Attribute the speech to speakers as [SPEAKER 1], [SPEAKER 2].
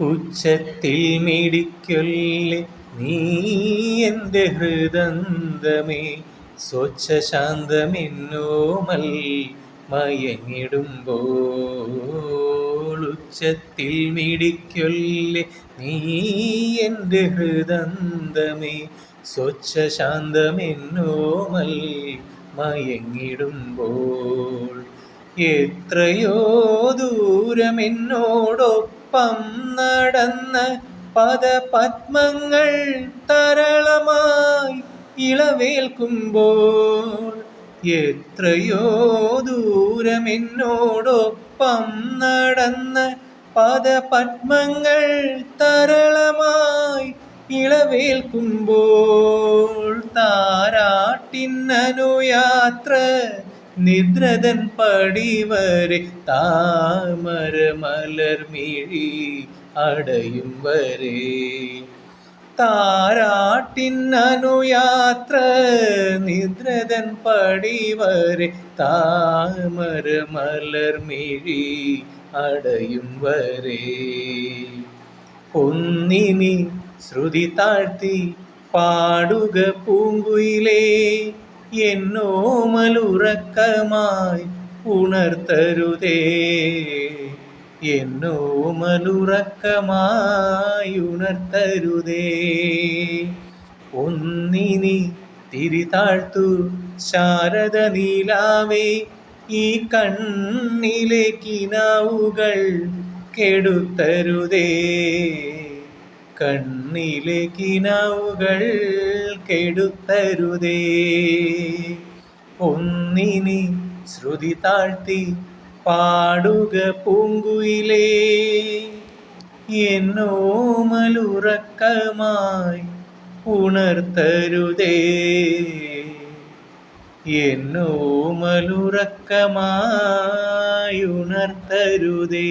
[SPEAKER 1] ഉച്ചത്തിൽ മിടിക്കൊല്ലേ നീ എൻ്റെ ഹൃദന്തമേ, സ്വച്ഛശാന്തമെന്നോമൽ മയങ്ങിടുമ്പോൾ. ഉച്ചത്തിൽ മിടിക്കൊല്ലേ നീ എൻ്റെ ഹൃദന്തമേ, സ്വച്ഛശാന്തമെന്നോമൽ മയങ്ങിടുമ്പോൾ. എത്രയോ ദൂരമെന്നോടൊപ്പം നടന്ന പദപത്മങ്ങൾ തരളമായി ഇളവേൽക്കുമ്പോൾ. എത്രയോ ദൂരമെന്നോടൊപ്പം നടന്ന പദപത്മങ്ങൾ തരളമായി ഇളവേൽക്കുമ്പോൾ. താരാട്ടിന്നനുയാത്ര നിദ്രതൻ പടിവരെ, താമര മലർമിഴി അടയും വരെ. താരാട്ടിന്നനുയാത്ര നിദ്രതൻ പടിവരെ, താമര മലർമിഴി അടയും വരെ. ഒന്നിനി ശ്രുതി താഴ്ത്തി പാടുക പൂങ്കുയിലേ, എന്നോമലുറക്കമായി ഉണർത്തരുതേ. എന്നോമലുറക്കമായി ഉണർത്തരുതേ. ഒന്നിനി തിരി താഴ്ത്തു ശാരദ നീലാവേ, ഈ കണ്ണിലെ കിനാവുകൾ കെടുത്തരുതേ. കണ്ണിലെ കിനാവുകൾ കെടുത്തരുതേ. ഒന്നിനി ശ്രുതി താഴ്ത്തി പാടുക പൂങ്കുയിലേ, എന്നോമലുറക്കമായി ഉണർത്തരുതേ. എന്നോമലുറക്കമായി ഉണർത്തരുതേ.